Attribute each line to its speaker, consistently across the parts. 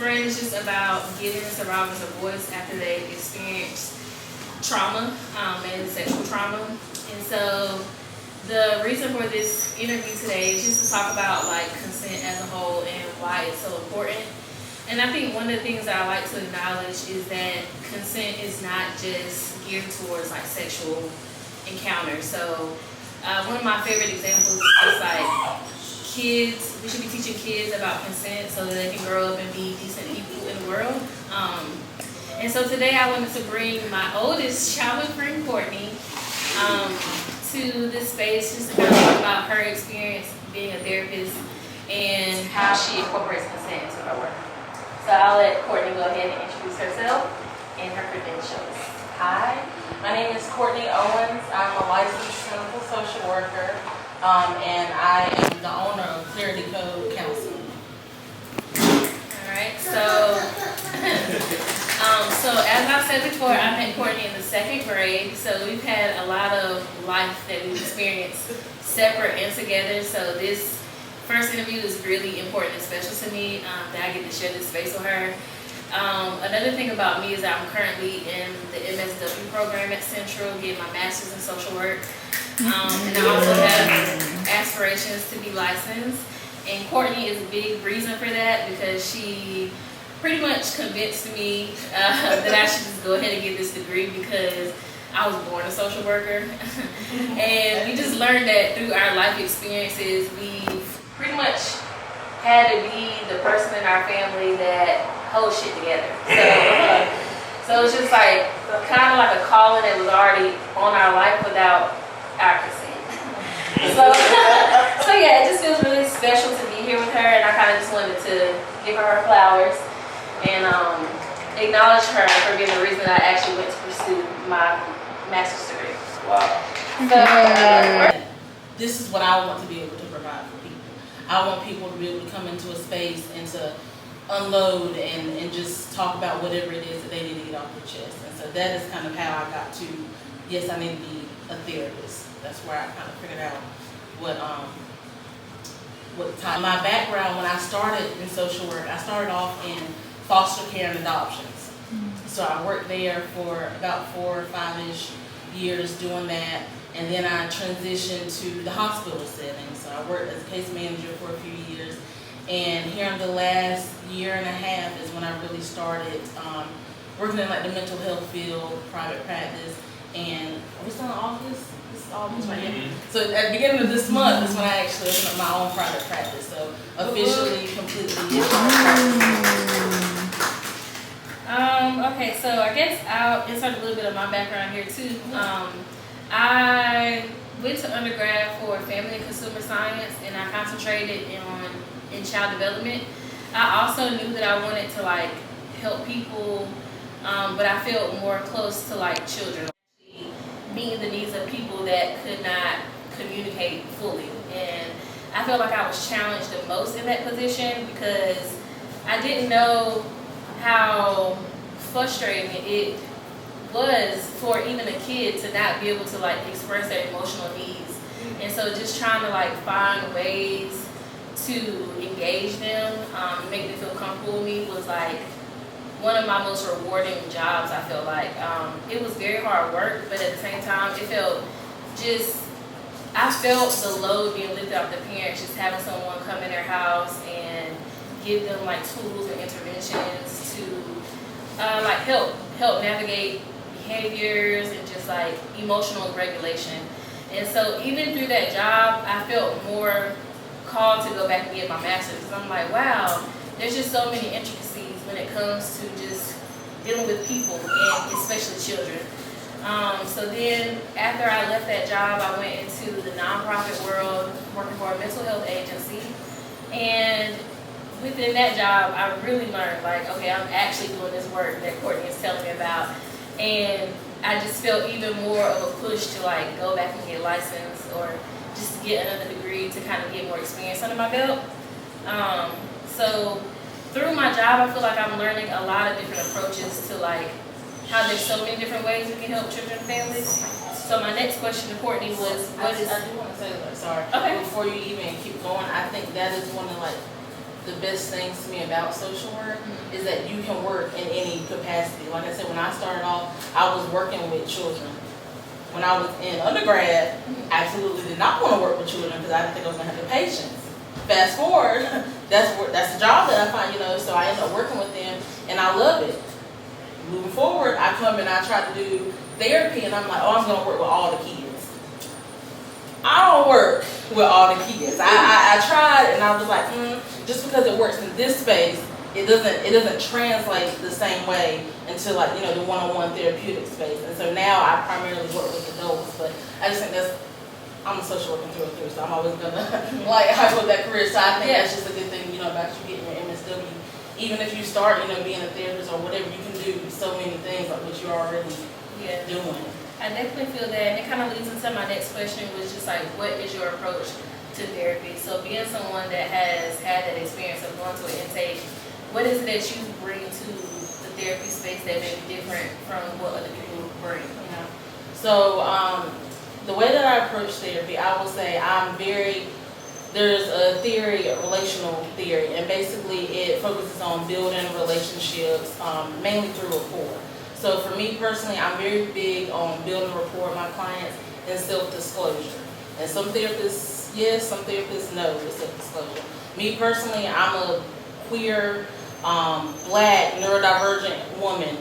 Speaker 1: brand is just about giving survivors a voice after they experience trauma, mainly sexual trauma. And so the reason for this interview today is just to talk about like consent as a whole and why it's so important. And I think one of the things that I like to acknowledge is that consent is not just geared towards like sexual encounters. So one of my favorite examples is like kids. We should be teaching kids about consent so that they can grow up and be decent people in the world. And so today I wanted to bring my oldest childhood friend, Courtney, to this space just to kind of talk about her experience being a therapist and how she incorporates consent into her work. So I'll let Courtney go ahead and introduce herself and her credentials.
Speaker 2: Hi, my name is Courtney Owens. I'm a licensed clinical social worker, and I am the owner of Clarity Code Counseling.
Speaker 1: Alright, so as I said before, I met Courtney in the 2nd grade, so we've had a lot of life that we've experienced separate and together, so this first interview is really important and special to me, that I get to share this space with her. Another thing about me is that I'm currently in the MSW program at Central, getting my master's in social work, and I also have aspirations to be licensed. And Courtney is a big reason for that because she pretty much convinced me that I should just go ahead and get this degree because I was born a social worker. And we just learned that through our life experiences, we've pretty much had to be the person in our family that holds shit together. So it's just like kind of like a calling that was already on our life without our consent. So yeah, it just feels really special to be here with her, and I kind of just wanted to give her flowers and acknowledge her for being the reason I actually went to pursue my master's degree.
Speaker 2: Wow.
Speaker 1: So
Speaker 2: this is what I want to be able to provide for people. I want people to be able to come into a space and to unload and just talk about whatever it is that they need to get off their chest. And so that is kind of how I got to, yes, I need to be a therapist. That's where I kind of figured out what time. My background when I started in social work, I started off in foster care and adoptions. So I worked there for about 4 or 5-ish years doing that. And then I transitioned to the hospital setting. So I worked as a case manager for a few years. And here in the last year and a half is when I really started working in like the mental health field, private practice. And are we still in August? This is August right here. So at the beginning of this month is when I actually opened up my own private practice. So officially, completely.
Speaker 1: Okay, so I guess I'll insert a little bit of my background here too. I went to undergrad for family and consumer science, and I concentrated in child development. I also knew that I wanted to like help people, but I felt more close to like children, meeting the needs of people that could not communicate fully. And I felt like I was challenged the most in that position because I didn't know how frustrating it was for even a kid to not be able to like express their emotional needs. And so just trying to like find ways to engage them, make them feel comfortable with me was like one of my most rewarding jobs. I feel like it was very hard work, but at the same time it felt I felt the load being lifted off the parents, just having someone come in their house and give them like tools and interventions to like help navigate behaviors and just like emotional regulation. And so even through that job, I felt more called to go back and get my master's because I'm like, wow, there's just so many intricacies when it comes to just dealing with people and especially children. So then after I left that job, I went into the nonprofit world working for a mental health agency. And within that job, I really learned like, okay, I'm actually doing this work that Courtney is telling me about. And I just felt even more of a push to like go back and get licensed or just to get another degree to kind of get more experience under my belt. So through my job, I feel like I'm learning a lot of different approaches to like how there's so many different ways we can help children and families. So my next question to Courtney was,
Speaker 2: I do want to say that, sorry.
Speaker 1: Okay.
Speaker 2: Before you even keep going, I think that is one of like the best things to me about social work is that you can work in any capacity. Like I said, when I started off, I was working with children. When I was in undergrad, I absolutely did not want to work with children because I didn't think I was going to have the patience. Fast forward, that's the job that I find, so I ended up working with them, and I love it. Moving forward, I come and I try to do therapy, and I'm like, oh, I'm going to work with all the kids. I don't work with all the kids. I tried, and I was like, just because it works in this space, it doesn't translate the same way into the one-on-one therapeutic space. And so now I primarily work with adults, but I just think I'm a social worker through and through, so I'm always gonna hype up that career. So I think that's just a good thing, about you getting your MSW. Even if you start, being a therapist or whatever, you can do so many things like what you're already doing.
Speaker 1: I definitely feel that, and it kind of leads into my next question, which is what is your approach to therapy? So being someone that has had that experience of going to an intake, what is it that you bring to the therapy space that may be different from what other people bring?
Speaker 2: So the way that I approach therapy, I will say there's a theory, a relational theory, and basically it focuses on building relationships, mainly through rapport. So for me personally, I'm very big on building rapport with my clients and self-disclosure. And some therapists, yes, some therapists no with self-disclosure. Me personally, I'm a queer, black, neurodivergent woman.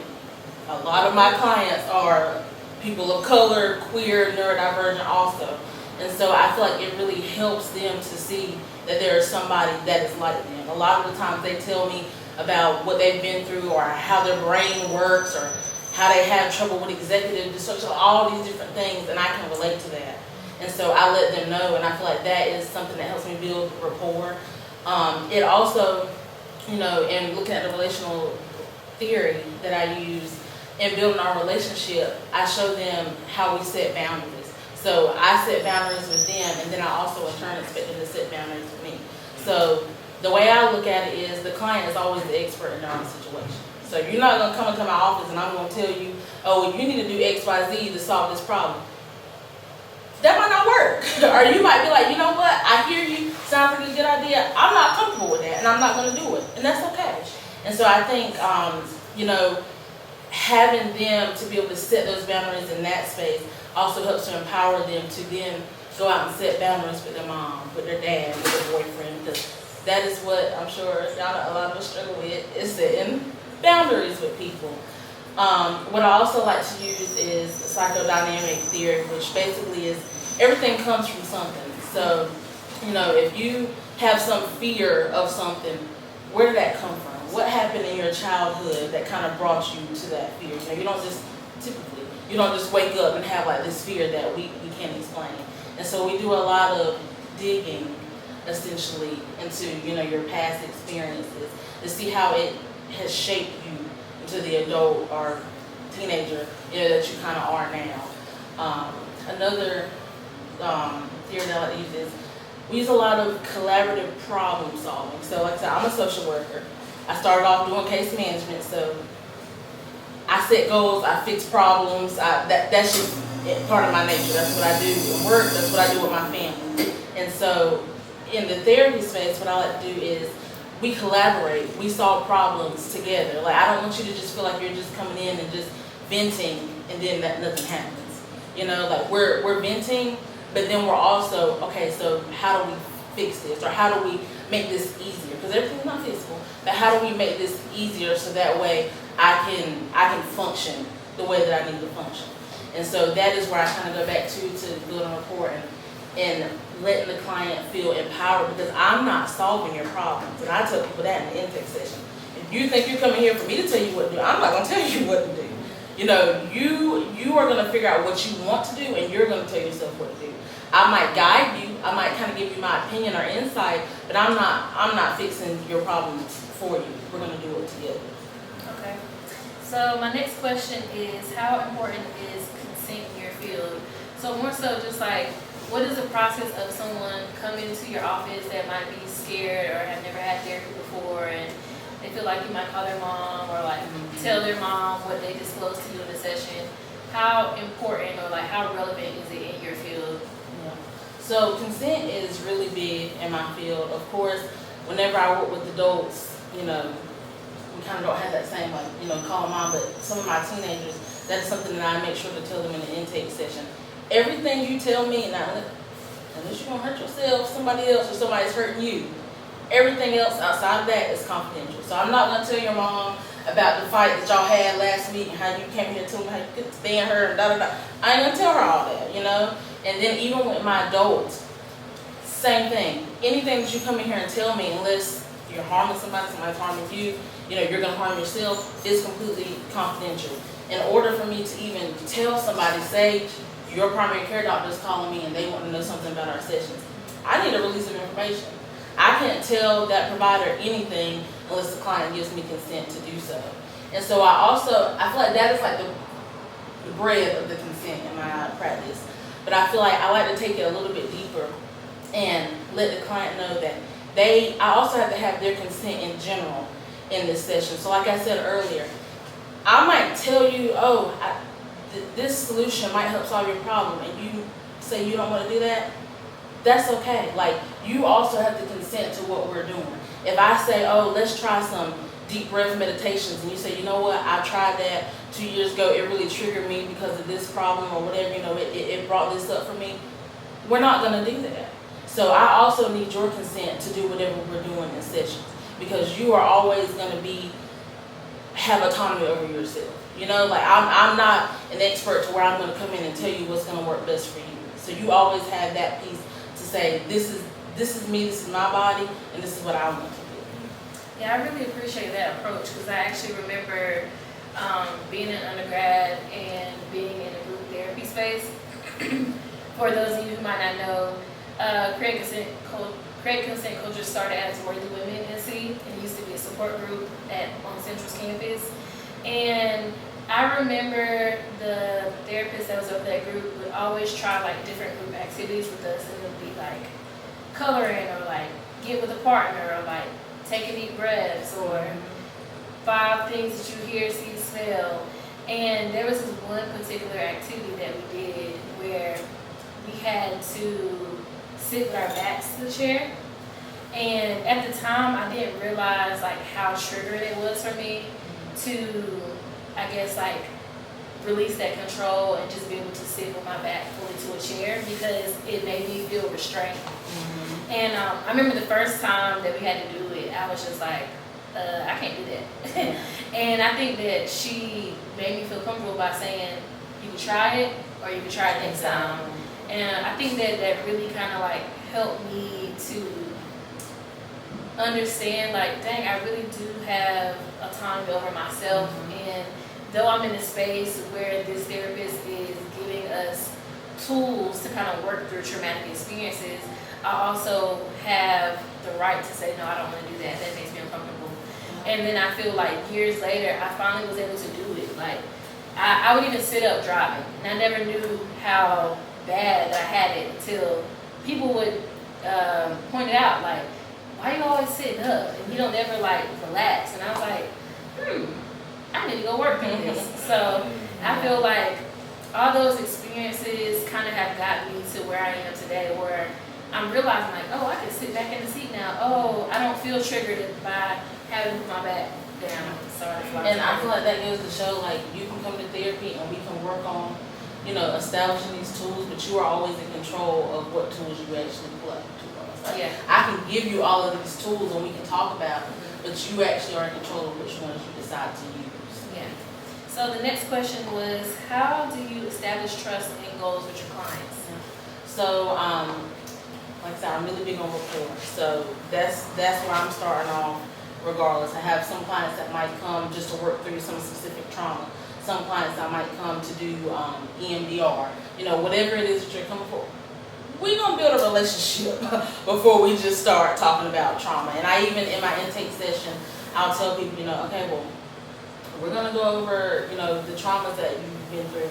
Speaker 2: A lot of my clients are people of color, queer, neurodivergent also. And so I feel like it really helps them to see that there is somebody that is like them. A lot of the times they tell me about what they've been through or how their brain works or how they have trouble with executive dysfunction, all these different things, and I can relate to that. And so I let them know, and I feel like that is something that helps me build rapport. It also, in looking at the relational theory that I use in building our relationship, I show them how we set boundaries. So I set boundaries with them, and then I also in turn expect them to set boundaries with me. So the way I look at it is the client is always the expert in their own situation. So you're not going to come into my office and I'm going to tell you, oh, you need to do X, Y, Z to solve this problem. That might not work. Or you might be like, you know what, I hear you, sounds like a good idea. I'm not comfortable with that and I'm not going to do it. And that's okay. And so I think, having them to be able to set those boundaries in that space also helps to empower them to then go out and set boundaries with their mom, with their dad, with their boyfriend. Because that is what I'm sure a lot of us struggle with, is setting boundaries with people. What I also like to use is psychodynamic theory, which basically is everything comes from something. So, if you have some fear of something, where did that come from? What happened in your childhood that kind of brought you to that fear? You don't just wake up and have this fear that we can't explain. And so we do a lot of digging, essentially, into your past experiences to see how it has shaped you into the adult or teenager that you kind of are now. Another theory that I like to use is we use a lot of collaborative problem solving. So like I said, I'm a social worker. I started off doing case management, so I set goals, I fix problems. That's just part of my nature. That's what I do at work. That's what I do with my family. And so in the therapy space, what I like to do is we collaborate. We solve problems together. I don't want you to just feel like you're just coming in and just venting and then nothing happens. We're venting, but then we're also, okay, so how do we fix this? Or how do we make this easier? Because everything's not physical, but how do we make this easier so that way I can function the way that I need to function? And so that is where I kind of go back to building rapport and letting the client feel empowered, because I'm not solving your problems. And I tell people that in the intake session. If you think you're coming here for me to tell you what to do, I'm not going to tell you what to do. You are going to figure out what you want to do, and you're going to tell yourself what to do. I might guide you, I might kind of give you my opinion or insight, but I'm not fixing your problems for you. We're going to do it together.
Speaker 1: Okay. So my next question is, how important is consent in your field? So more so just what is the process of someone coming to your office that might be scared or have never had therapy before, and they feel like you might call their mom or tell their mom what they disclosed to you in the session? How important or how relevant is it in your field?
Speaker 2: So consent is really big in my field. Of course, whenever I work with adults, you know, we kind of don't have that same, like, you know, call them on, but some of my teenagers, that's something that I make sure to tell them in the intake session. Everything you tell me, and unless you're going to hurt yourself, somebody else, or somebody's hurting you, everything else outside of that is confidential. So I'm not going to tell your mom about the fight that y'all had last week and how you came here to me how you could stand her and da-da-da. I ain't going to tell her all that, you know? And then even with my adults, same thing. Anything that you come in here and tell me, unless you're harming somebody, somebody's harming you, you know, you're going to harm yourself, is completely confidential. In order for me to even tell somebody, say, your primary care doctor is calling me and they want to know something about our sessions, I need a release of information. I can't tell that provider anything unless the client gives me consent to do so. And so I feel like that is like the bread of the consent in my practice. But I feel like I like to take it a little bit deeper and let the client know that I also have to have their consent in general in this session. So like I said earlier, I might tell you, this solution might help solve your problem, and you say you don't want to do that, that's okay. Like, you also have to consent to what we're doing. If I say, let's try some deep breath meditations, and you say, you know what, I tried that 2 years ago, it really triggered me because of this problem or whatever, you know, it brought this up for me, we're not going to do that. So I also need your consent to do whatever we're doing in sessions, because you are always going to have autonomy over yourself. You know, like I'm not an expert to where I'm going to come in and tell you what's going to work best for you. So you always have that piece to say, this is me, this is my body, and this is what I want to do.
Speaker 1: Yeah, I really appreciate that approach, because I actually remember being an undergrad and being in a group therapy space. For those of you who might not know, Craig Consent Culture started as Worthy Women NC, and it used to be a support group on Central's campus. And I remember the therapist that was over that group would always try like different group activities with us, and it would be like coloring, or like get with a partner, or like taking deep breaths, or 5 things that you hear, see, smell. And there was this one particular activity that we did where we had to sit with our backs to the chair. And at the time, I didn't realize like how triggering it was for me to, I guess, like release that control and just be able to sit with my back fully to a chair, because it made me feel restrained. Mm-hmm. And I remember the first time that we had to do it, I was just like, I can't do that. And I think that she made me feel comfortable by saying, you can try it, or you can try it next time. And I think that really kind of like helped me to understand, like, dang, I really do have autonomy over myself. Mm-hmm. And though I'm in a space where this therapist is giving us tools to kind of work through traumatic experiences, I also have the right to say, no, I don't want to do that. That makes me uncomfortable. Mm-hmm. And then I feel like years later, I finally was able to do it. Like, I would even sit up driving, and I never knew how bad that I had it until people would point it out, like, why are you always sitting up and you don't ever like relax? And I was like, I need to go work on this. So I feel like all those experiences kind of have gotten me to where I am today, where I'm realizing like, I can sit back in the seat now. I don't feel triggered by having my back down.
Speaker 2: And I feel like that goes to show, like, you can come to therapy and we can work on, establishing these tools, but you are always in control of what tools you actually play. Like, yeah. I can give you all of these tools and we can talk about them, but you actually are in control of which ones you decide to use.
Speaker 1: Yeah. So the next question was, how do you establish trust and goals with your clients?
Speaker 2: Yeah. So, like I said, I'm really big on rapport. So that's where I'm starting off regardless. I have some clients that might come just to work through some specific trauma. Some clients that might come to do EMDR. Whatever it is that you're coming for. We're going to build a relationship before we just start talking about trauma. And I even, in my intake session, I'll tell people, okay, well, we're going to go over, the traumas that you've been through.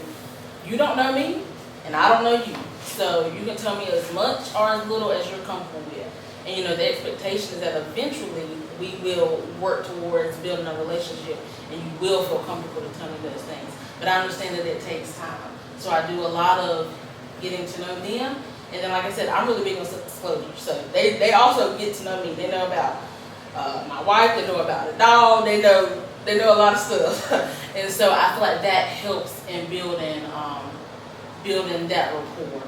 Speaker 2: You don't know me, and I don't know you. So you can tell me as much or as little as you're comfortable with. And, the expectation is that eventually we will work towards building a relationship, and you will feel comfortable to tell me those things. But I understand that it takes time. So I do a lot of getting to know them, And then, like I said, I'm really big on self-disclosure. So they also get to know me. They know about my wife. They know about the dog. They know a lot of stuff. And so I feel like that helps in building that rapport.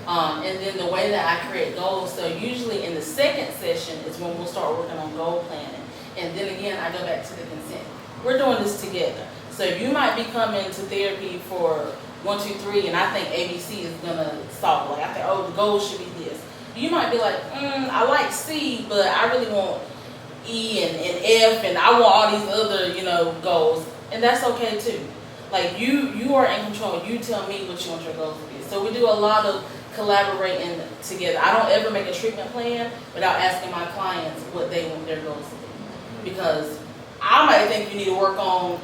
Speaker 2: And then the way that I create goals, so usually in the second session is when we'll start working on goal planning. And then again, I go back to the consent. We're doing this together. So you might be coming to therapy for 1, 2, 3, and I think ABC is gonna solve. Like I think, oh, the goal should be this. You might be like, I like C, but I really want E and F, and I want all these other, goals. And that's okay too. Like you are in control. You tell me what you want your goals to be. So we do a lot of collaborating together. I don't ever make a treatment plan without asking my clients what they want their goals to be. Because I might think you need to work on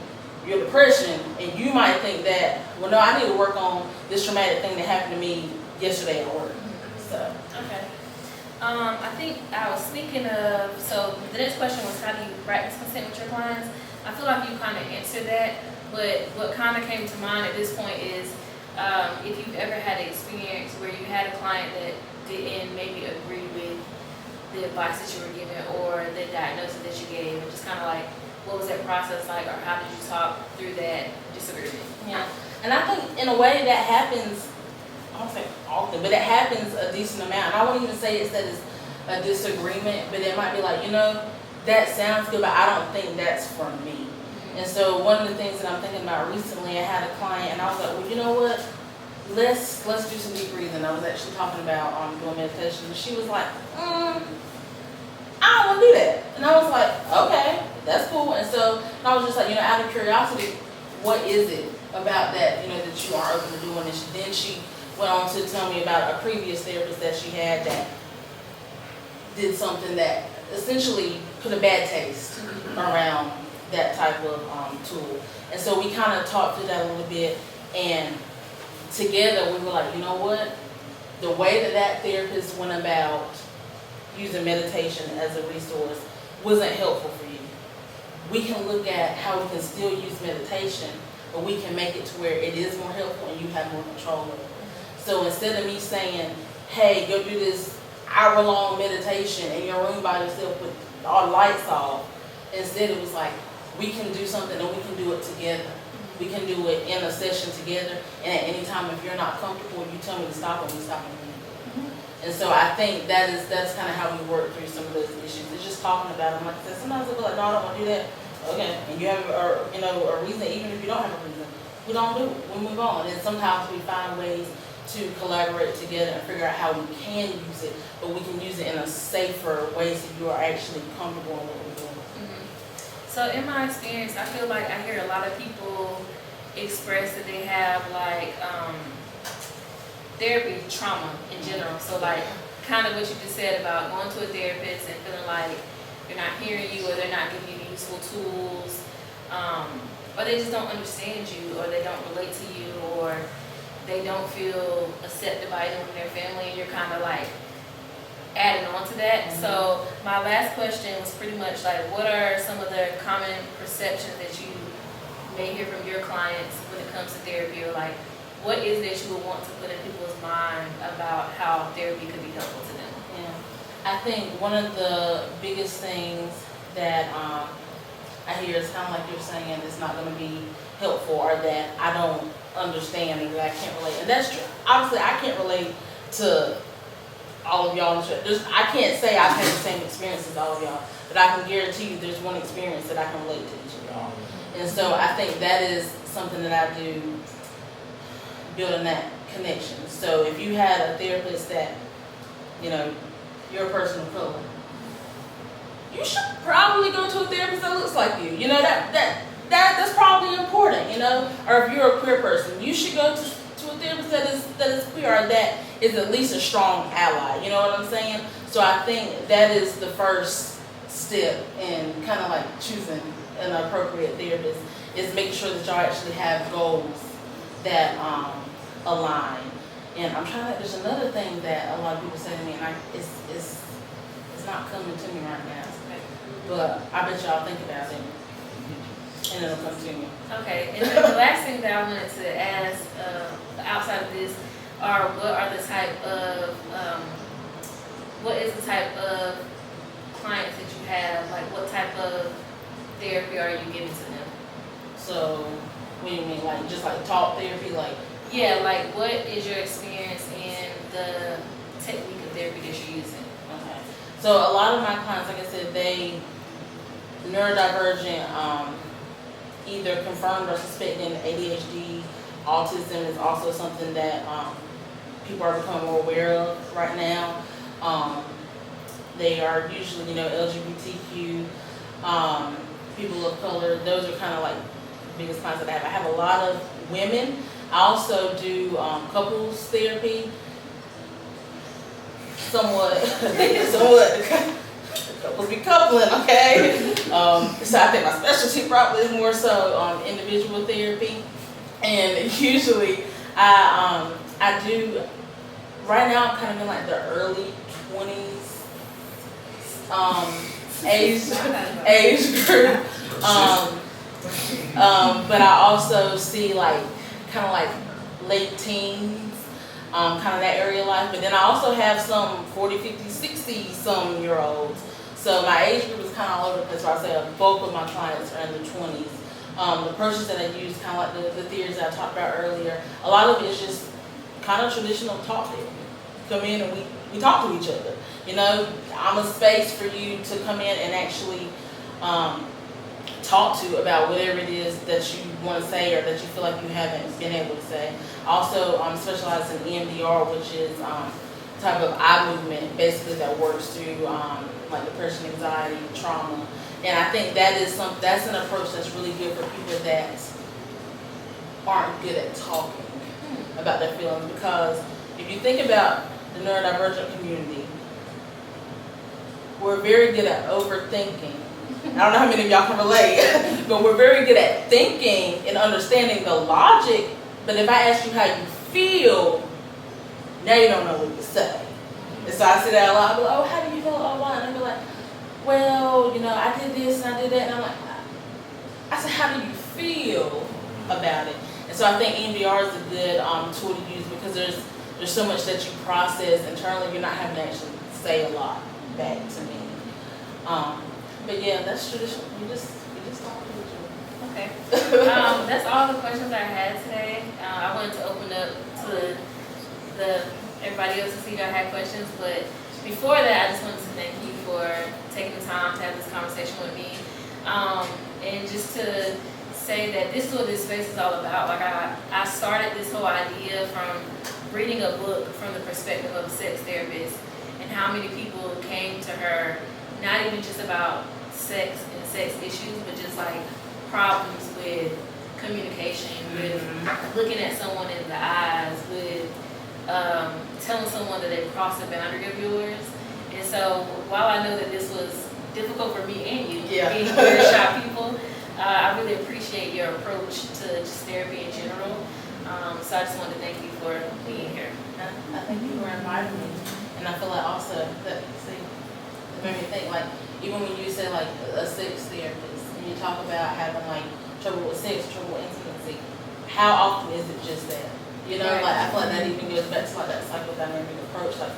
Speaker 2: your depression, and you might think that, well, no, I need to work on this traumatic thing that happened to me yesterday at work. So.
Speaker 1: Okay. I think I was speaking of, so the next question was, how do you practice consent with your clients? I feel like you kind of answered that, but what kind of came to mind at this point is, if you've ever had an experience where you had a client that didn't maybe agree with the advice that you were given or the diagnosis that you gave, and just kind of like, what was that process like, or how did you talk through that disagreement?
Speaker 2: Yeah, and I think in a way that happens, I don't say often, but it happens a decent amount. And I won't even say it's that it's a disagreement, but it might be like, that sounds good, but I don't think that's for me. And so one of the things that I'm thinking about recently, I had a client, and I was like, well, you know what? Let's do some deep breathing. I was actually talking about doing meditation, and she was like, I don't want to do that. And I was like, okay, that's cool. And so I was just like, out of curiosity, what is it about that, that you are open to doing this? Then she went on to tell me about a previous therapist that she had that did something that essentially put a bad taste around that type of tool. And so we kind of talked through that a little bit, and together we were like, you know what? The way that therapist went about using meditation as a resource wasn't helpful for you. We can look at how we can still use meditation, but we can make it to where it is more helpful and you have more control of it. So instead of me saying, hey, go do this hour-long meditation in your room by yourself with all the lights off, instead it was like, we can do something and we can do it together. We can do it in a session together, and at any time if you're not comfortable, you tell me to stop and we stop and And so I think that's kind of how we work through some of those issues. It's just talking about them. Like I said, sometimes they'll be like, no, I don't want to do that. Okay, and you have a reason, even if you don't have a reason, we don't do it. We move on. And sometimes we find ways to collaborate together and figure out how we can use it, but we can use it in a safer way so you are actually comfortable in what we're doing.
Speaker 1: So in my experience, I feel like I hear a lot of people express that they have like therapy trauma in general. So like kind of what you just said about going to a therapist and feeling like they're not hearing you, or they're not giving you useful tools, or they just don't understand you, or they don't relate to you, or they don't feel accepted by anyone in their family, and you're kind of like adding on to that. So my last question was pretty much like, what are some of the common perceptions that you may hear from your clients when it comes to therapy, or like what is that you would want to put in people's mind about how therapy could be helpful to them?
Speaker 2: Yeah, I think one of the biggest things that I hear is kind of like you're saying, it's not going to be helpful, or that I don't understand and that I can't relate. And that's true. Obviously, I can't relate to all of y'all. I can't say I've had the same experience as all of y'all, but I can guarantee you there's one experience that I can relate to each of y'all. And so I think that is something that I do, building that connection. So if you had a therapist that, you're a person of color, you should probably go to a therapist that looks like you. That's probably important, Or if you're a queer person, you should go to a therapist that is queer, or that is at least a strong ally. You know what I'm saying? So I think that is the first step in kind of like choosing an appropriate therapist, is making sure that y'all actually have goals that align. And I'm trying to, there's another thing that a lot of people say to me, and it's not coming to me right now, but I bet y'all think about it, and it'll come to me.
Speaker 1: Okay, and then the last thing that I wanted to ask, outside of this, or what is the type of clients that you have? Like, what type of therapy are you giving to them?
Speaker 2: So, what do you mean, like just like talk therapy, like?
Speaker 1: Yeah, like what is your experience in the technique of therapy that you're using?
Speaker 2: Okay. So a lot of my clients, like I said, they neurodivergent, either confirmed or suspecting ADHD, autism is also something that people are becoming more aware of right now. They are usually, LGBTQ, people of color. Those are kind of like the biggest clients that I have. I have a lot of women. I also do couples therapy, somewhat, couples be coupling, okay? So I think my specialty probably is more so individual therapy, and usually I do. Right now I'm kind of in like the early 20s age group, but I also see like kind of like late teens, kind of that area of life. But then I also have some 40, 50, 60 some year olds. So my age group is kind of all over the place. So I say a bulk of my clients are in the 20s. The approaches that I use, kind of like the theories that I talked about earlier, a lot of it is just kind of traditional talk therapy. Come in and we talk to each other. I'm a space for you to come in and actually talk to about whatever it is that you want to say or that you feel like you haven't been able to say. Also, I'm specialized in EMDR, which is type of eye movement, basically that works through like depression, anxiety, trauma, and I think that's an approach that's really good for people that aren't good at talking about their feelings. Because if you think about the neurodivergent community, we're very good at overthinking. I don't know how many of y'all can relate, but we're very good at thinking and understanding the logic. But if I ask you how you feel, now you don't know what to say. And so I say that a lot. I'll be like, oh, how do you feel? Oh, why? And they'll be like, well, I did this and I did that. And I'm like, I said, how do you feel about it? And so I think EMDR is a good tool to use, because there's so much that you process internally. You're not having to actually say a lot back to me. But yeah, that's traditional. We just talk to each other.
Speaker 1: Okay. That's all the questions I had today. I wanted to open up to everybody else to see if y'all had questions, but before that, I just wanted to thank you for taking the time to have this conversation with me, and just to say that this is what this space is all about. Like I started this whole idea from reading a book from the perspective of a sex therapist, and how many people came to her not even just about sex and sex issues, but just like problems with communication, with looking at someone in the eyes, with telling someone that they've crossed a boundary of yours. And so while I know that this was difficult for me and you, being very shy people, I really appreciate your approach to just therapy in general. So I just wanted to thank you for being here.
Speaker 2: I thank you for inviting me. And I feel like also that, it made me think, like, even when you say like a sex therapist and you talk about having like trouble with sex, trouble with intimacy, how often is it just that? Like I feel like that even goes back to like that psychodynamic approach. Like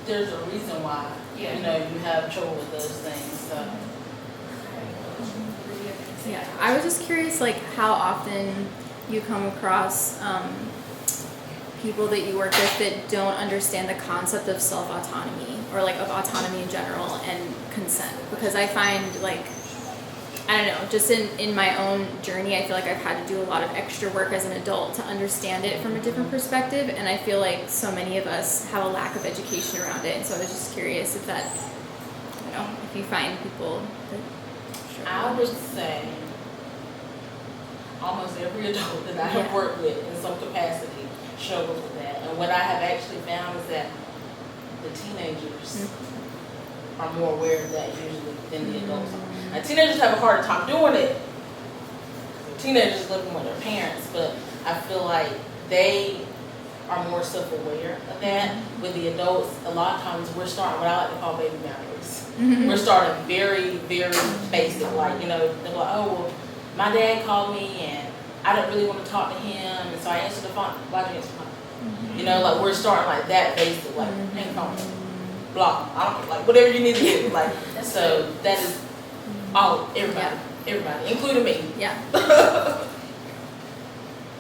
Speaker 2: there's a reason why you have trouble with those things. So.
Speaker 3: Yeah, I was just curious, like how often you come across people that you work with that don't understand the concept of self-autonomy, or like of autonomy in general, and consent. Because I find, like, I don't know, just in my own journey, I feel like I've had to do a lot of extra work as an adult to understand it from a different perspective, and I feel like so many of us have a lack of education around it. And so I was just curious if that, if you find people that
Speaker 2: I would say almost every adult that I have worked with in some capacity struggles with that. And what I have actually found is that the teenagers are more aware of that usually than the adults are. Now, teenagers have a harder time doing it. Teenagers living with their parents, but I feel like they are more self-aware of that. With the adults, a lot of times we're starting what I like to call baby boundaries. We're starting very, very basic, like, they're like, oh, well, my dad called me and I don't really want to talk to him, and so I answered the phone. Why did you answer the phone? You know, like we're starting like that basic, like ping pong, block, I don't like whatever you need to do. Like so that is all everybody, including me.
Speaker 3: Yeah.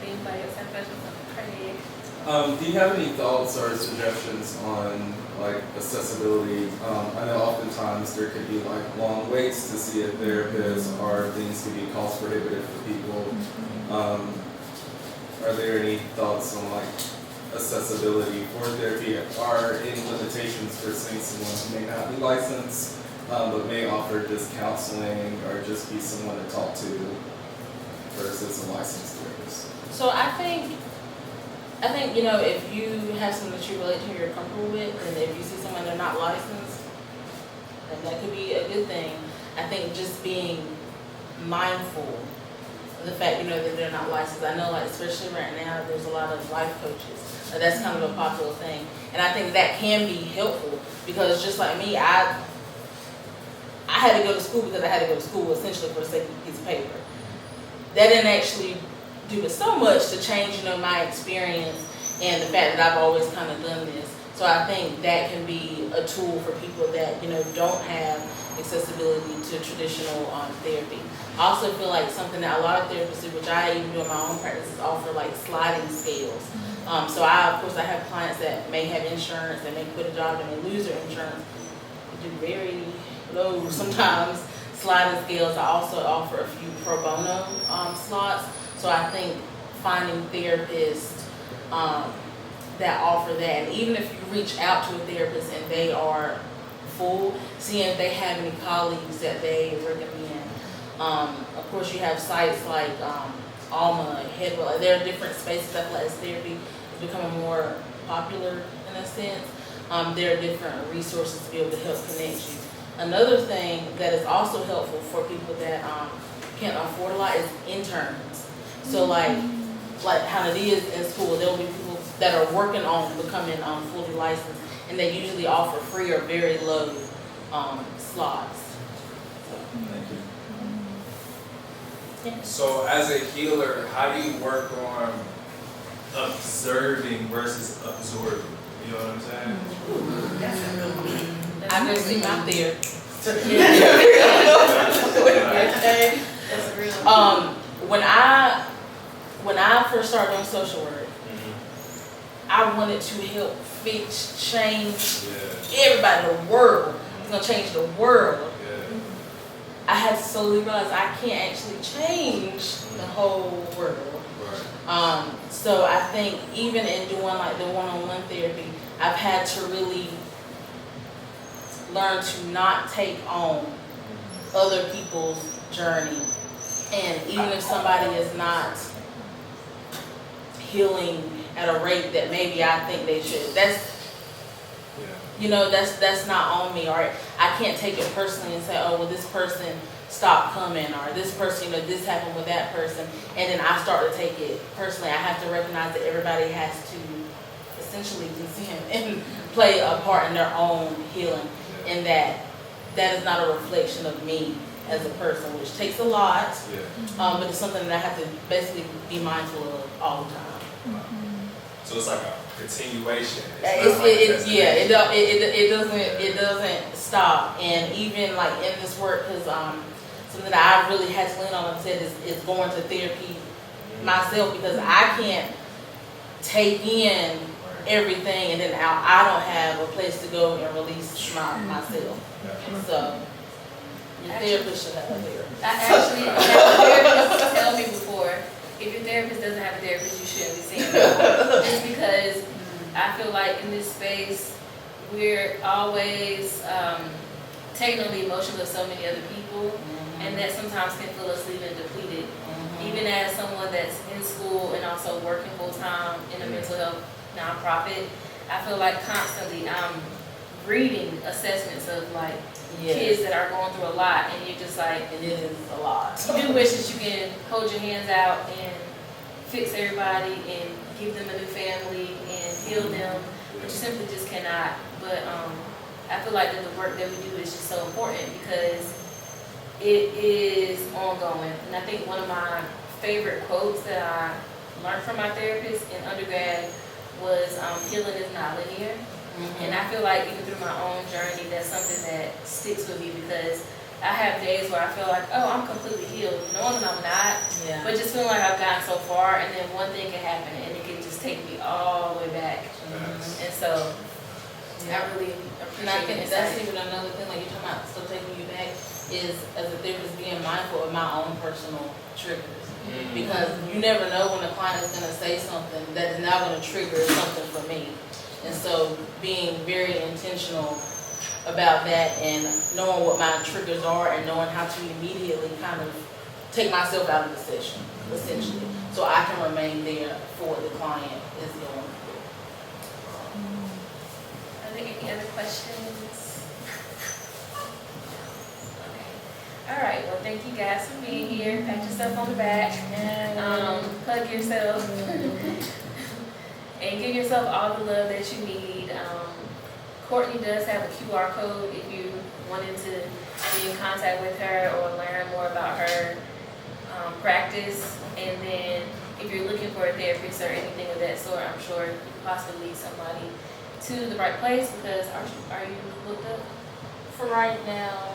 Speaker 1: Anybody else have questions? Craig?
Speaker 4: Do you have any thoughts or suggestions on like accessibility? I know oftentimes there could be like long waits to see a therapist, or things could be cost prohibitive for people. Are there any thoughts on like accessibility for therapy? Are any limitations for seeing someone who may not be licensed, but may offer just counseling or just be someone to talk to versus a licensed therapist?
Speaker 2: So I think you know, if you have someone that you relate to, you're comfortable with, and if you see someone they're not licensed, then that could be a good thing. I think just being mindful of the fact, you know, that they're not licensed. I know, like, especially right now, there's a lot of life coaches. That's kind of a popular thing. And I think that can be helpful because just like me, I had to go to school because I had to go to school essentially for the sake of a piece of paper. That didn't actually do so much to change, you know, my experience and the fact that I've always kind of done this. So I think that can be a tool for people that, you know, don't have accessibility to traditional therapy. I also feel like something that a lot of therapists do, which I even do in my own practice, is offer like sliding scales. So of course I have clients that may have insurance, they may quit a job, and they lose their insurance. They do very low sometimes sliding scales. I also offer a few pro bono slots. So I think finding therapists that offer that, and even if you reach out to a therapist and they are full, seeing if they have any colleagues that they recommend. Of course, you have sites like Alma, Headwell. There are different spaces that as therapy is becoming more popular in a sense. There are different resources to be able to help connect you. Another thing that is also helpful for people that can't afford a lot is interns. So like how it is in school, there will be people that are working on becoming fully licensed, and they usually offer free or very low slots.
Speaker 4: Thank you.
Speaker 5: So as a healer, how do you work on observing versus absorbing? You know what I'm saying?
Speaker 2: That's a good one. I go see my therapist.
Speaker 1: That's a real
Speaker 2: When I first started doing social work, I wanted to help fix, change everybody in the world. It's gonna change the world. I had to slowly realize I can't actually change the whole world. So I think even in doing like the one-on-one therapy, I've had to really learn to not take on other people's journey. And even if somebody is not healing at a rate that maybe I think they should, that's not on me. Or I can't take it personally and say, oh, well, this person stopped coming, or this person, this happened with that person, and then I start to take it personally. I have to recognize that everybody has to essentially descend and play a part in their own healing, and that is not a reflection of me as a person, which takes a lot, but it's something that I have to basically be mindful of all the time.
Speaker 5: So it's like a continuation.
Speaker 2: It doesn't stop, and even like in this work, because something that I really had to lean on and said is going to therapy myself, because I can't take in everything and then I don't have a place to go and release myself. So your therapist should have a therapist.
Speaker 1: I actually had a therapist tell me before, if your therapist doesn't have a therapist, you shouldn't be seeing them. Just because I feel like in this space, we're always taking on the emotions of so many other people, and that sometimes can feel us leaving depleted. Even as someone that's in school and also working full-time in a mental health nonprofit, I feel like constantly I'm reading assessments of like kids that are going through a lot, and you're just like,
Speaker 2: it is a lot.
Speaker 1: You do wish that you can hold your hands out and fix everybody and give them a new family and heal them, but you simply just cannot. But I feel like that the work that we do is just so important because it is ongoing. And I think one of my favorite quotes that I learned from my therapist in undergrad was healing is not linear. And I feel like even through my own journey, that's something that sticks with me because I have days where I feel like, oh, I'm completely healed, knowing that I'm not,
Speaker 2: Yeah.
Speaker 1: but just feeling like I've gotten so far, and then one thing can happen, and it can just take me all the way back. And so, I really
Speaker 2: And I
Speaker 1: appreciate
Speaker 2: think
Speaker 1: it.
Speaker 2: that's even another thing, like you're talking about still taking you back, is as a therapist being mindful of my own personal triggers. Because you never know when a client is gonna say something that is now gonna trigger something for me. And so being very intentional about that and knowing what my triggers are and knowing how to immediately kind of take myself out of the session, essentially. So I can remain there for what the client is going through.
Speaker 1: Are there any other questions? Okay. All right. Well, thank you guys for being here. Pat yourself on the back. Hug yourself. And give yourself all the love that you need. Courtney does have a QR code if you wanted to be in contact with her or learn more about her practice. And then if you're looking for a therapist or anything of that sort, I'm sure you can possibly lead somebody to the right place because are you booked up?
Speaker 2: For right now,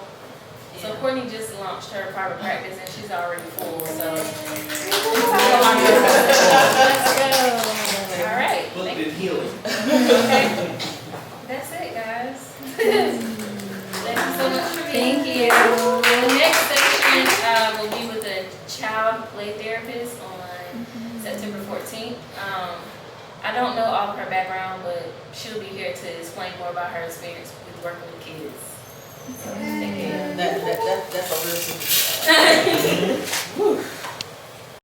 Speaker 1: So Courtney just launched her private practice and she's already full, so.
Speaker 3: Let's go.
Speaker 1: All right.
Speaker 6: Booked and healing.
Speaker 1: Okay. That's it, guys. Thank you so much for being
Speaker 3: Thank
Speaker 1: here.
Speaker 3: you.
Speaker 1: The next session will be with a child play therapist on September 14th. I don't know all of her background, but she'll be here to explain more about her experience with working with kids. So, take care.
Speaker 2: that's a real